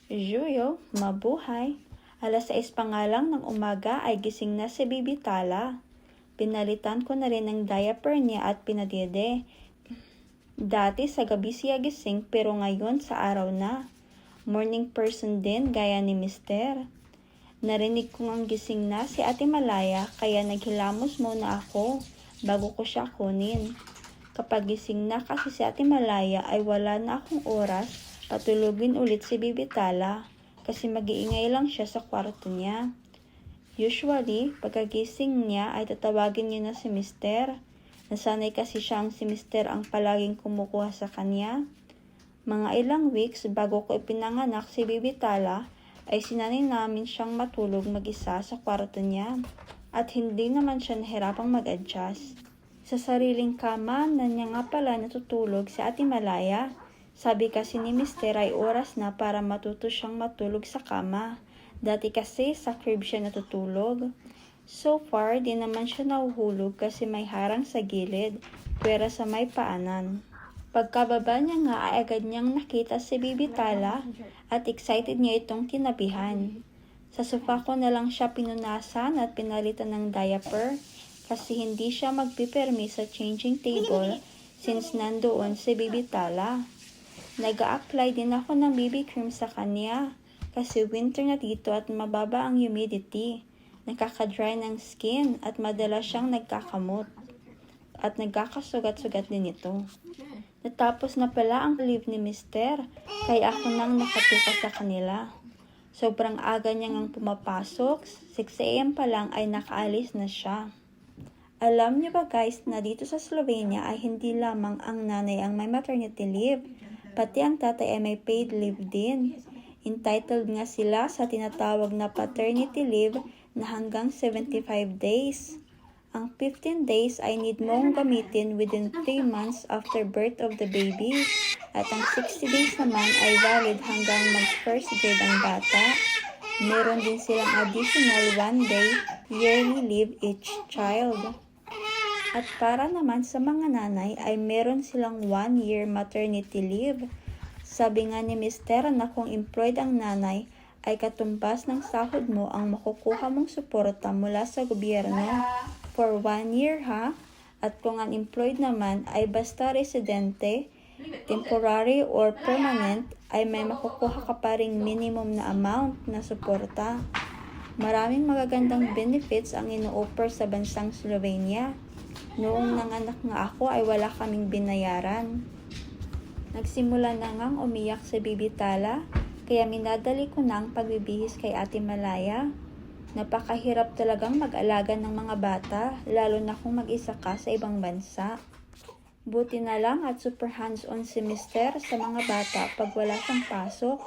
Juyo, mabuhay. Alas 6 pa nga lang ng umaga ay gising na si Bibi Tala. Pinalitan ko na rin ang diaper niya at pinadede. Dati sa gabi siya gising pero ngayon sa araw na. Morning person din gaya ni Mister. Narinig kong ang gising na si Ate Malaya kaya naghilamos muna ako bago ko siya kunin. Kapag gising na kasi si Ate Malaya ay wala na akong oras patulugin ulit si Bibi Tala kasi mag-iingay lang siya sa kwarto niya. Usually, pagkagising niya ay tatawagin niya na si Mister. Nasanay kasi siyang si Mister ang palaging kumukuha sa kanya. Mga ilang weeks bago ko ipinanganak si Bibi Tala ay sinanay namin siyang matulog mag-isa sa kwarto niya at hindi naman siya nahirapang mag-adjust. Sa sariling kama na niya nga pala natutulog si Ate Malaya. Sabi kasi ni Mister ay oras na para matuto siyang matulog sa kama. Dati kasi sa crib siya natutulog. So far, di naman siya nahuhulog kasi may harang sa gilid, pwera sa may paanan. Pagkababa niya nga ay agad niyang nakita si Bibi Tala at excited niya itong kinabihan. Sa sofa ko na lang siya pinunasan at pinalitan ng diaper kasi hindi siya magpipermi sa changing table since nandoon si Bibi Tala. Nag-a-apply din ako ng BB cream sa kanya kasi winter na dito at mababa ang humidity. Nakaka-dry ng skin at madalas siyang nagkakamot at nagkakasugat-sugat din ito. Natapos na pala ang leave ni Mister kaya ako nang nakatuka sa kanila. Sobrang aga niya ngang pumapasok, 6 AM pa lang ay nakaalis na siya. Alam niyo ba guys na dito sa Slovenia ay hindi lamang ang nanay ang may maternity leave. Pati ang tatay ay may paid leave din. Entitled nga sila sa tinatawag na paternity leave na hanggang 75 days. Ang 15 days ay need mong gamitin within 3 months after birth of the baby. At ang 60 days naman ay valid hanggang mag-first grade ang bata. Meron din silang additional 1 day yearly leave each child. At para naman sa mga nanay ay meron silang 1 year maternity leave. Sabi nga ni Mister na kung employed ang nanay ay katumbas ng sahod mo ang makukuha mong suporta mula sa gobyerno for 1 year ha. At kung unemployed naman ay basta residente, temporary or permanent ay may makukuha ka pa ring minimum na amount na suporta. Maraming magagandang benefits ang ino-offer sa bansang Slovenia. Noong nanganak nga ako ay wala kaming binayaran. Nagsimula na ngang umiyak si Bibi Tala, kaya minadali ko na ang pagbibihis kay Ate Malaya. Napakahirap talagang mag-alaga ng mga bata, lalo na kung mag-isa ka sa ibang bansa. Buti na lang at super hands-on si Mister sa mga bata pag wala siyang pasok.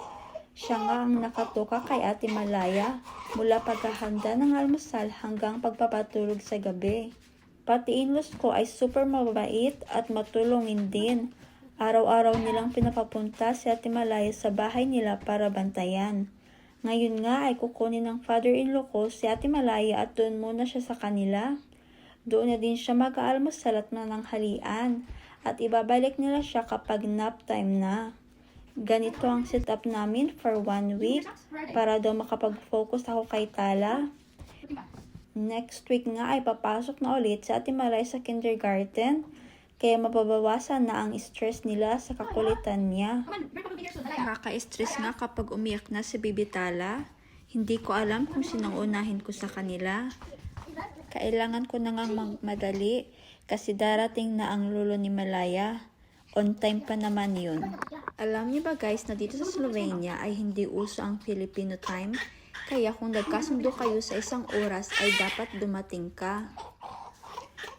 Siya nga ang nakatuka kay Ate Malaya mula paghahanda ng almusal hanggang pagpapatulog sa gabi. Pati in-laws ko ay super mabait at matulungin din. Araw-araw nilang pinapapunta si Ate Malaya sa bahay nila para bantayan. Ngayon nga ay kukunin ng father-in-law ko si Ate Malaya at doon muna siya sa kanila. Doon na din siya mag-aalmusal at mananghalian at ibabalik nila siya kapag nap time na. Ganito ang setup namin for 1 week para daw makapag-focus ako kay Tala. Next week nga ay papasok na ulit si Ate Malaya sa kindergarten kaya mababawasan na ang stress nila sa kakulitan niya. Nakaka-stress nga kapag umiyak na si Bibi Tala. Hindi ko alam kung sinong unahin ko sa kanila. Kailangan ko na ngang magmadali kasi darating na ang lolo ni Malaya. On time pa naman yun. Alam niyo ba guys na dito sa Slovenia ay hindi uso ang Filipino time? Kaya kung nagkasundo kayo sa isang oras ay dapat dumating ka.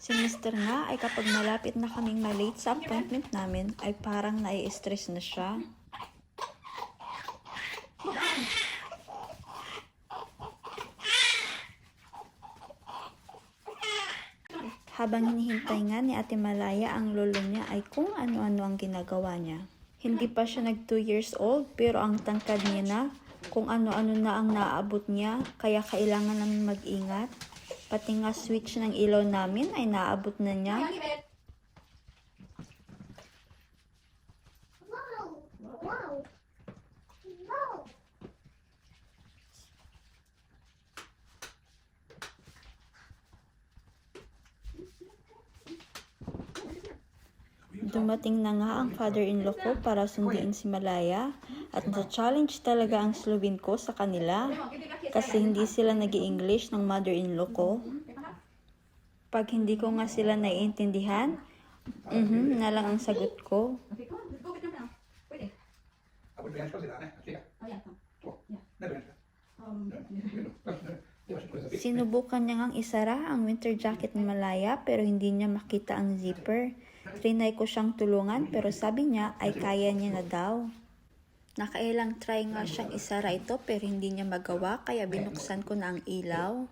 Si Mister nga ay kapag malapit na kaming malate sa appointment namin ay parang nai-stress na siya. Habang hinihintay nga ni Ate Malaya ang lolo niya ay kung ano-ano ang ginagawa niya. Hindi pa siya nag 2 years old pero ang tangkad niya na. Kung ano-ano na ang naaabot niya, kaya kailangan namin mag-ingat. Pati nga switch ng ilaw namin ay naaabot na niya. Dumating na nga ang father-in-law ko para sunduin si Malaya at na-challenge talaga ang Slovene ko sa kanila kasi hindi sila nag-i-English ng mother-in-law ko. Pag hindi ko nga sila naiintindihan, na lang ang sagot ko. Sinubukan niya ngang isara ang winter jacket ni Malaya pero hindi niya makita ang zipper. Trinay ko siyang tulungan pero sabi niya ay kaya niya na daw. Nakailang try nga siyang isara ito pero hindi niya magawa kaya binuksan ko na ang ilaw.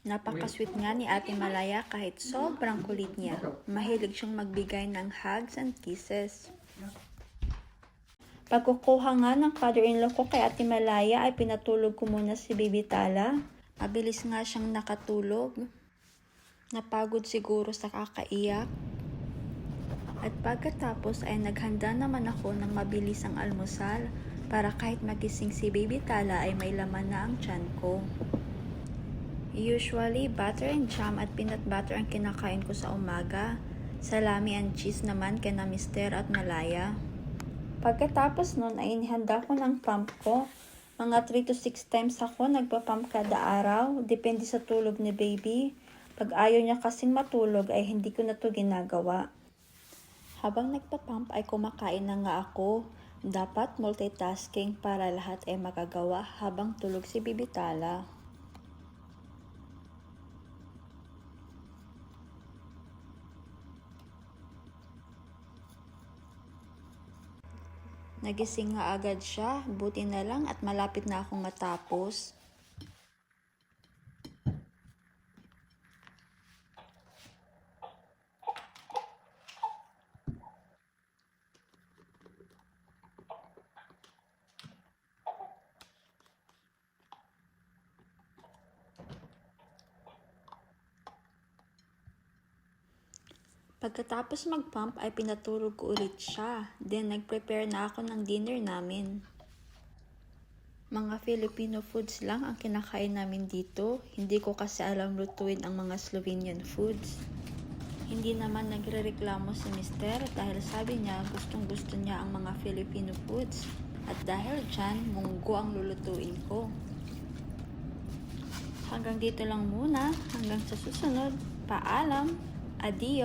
Napaka-sweet nga ni Ate Malaya kahit sobrang kulit niya. Mahilig siyang magbigay ng hugs and kisses. Pagkukuha nga ng father-in-law ko kay Ate Malaya ay pinatulog ko muna si Baby Tala. Mabilis nga siyang nakatulog. Napagod siguro sa kakaiyak. At pagkatapos ay naghanda naman ako ng mabilisang almusal para kahit magising si Baby Tala ay may laman na ang tiyan ko. Usually, butter and jam at peanut butter ang kinakain ko sa umaga. Salami and cheese naman kina Mister at Malaya. Pagkatapos nun ay inihanda ko ng pump ko. Mga 3 to 6 times ako nagpa-pump kada araw. Depende sa tulog ni baby. Pag ayaw niya kasing matulog ay hindi ko na to ginagawa. Habang nagpa-pump ay kumakain na nga ako. Dapat multitasking para lahat ay magagawa habang tulog si Baby Tala. Nagising nga agad siya, buti na lang at malapit na akong matapos. Pagkatapos mag-pump ay pinatulog ko ulit siya. Then nag-prepare na ako ng dinner namin. Mga Filipino foods lang ang kinakain namin dito. Hindi ko kasi alam lutuin ang mga Slovenian foods. Hindi naman nagrereklamo si Mister dahil sabi niya gustong-gusto niya ang mga Filipino foods. At dahil dyan, munggo ang lulutuin ko. Hanggang dito lang muna. Hanggang sa susunod. Paalam. Adios.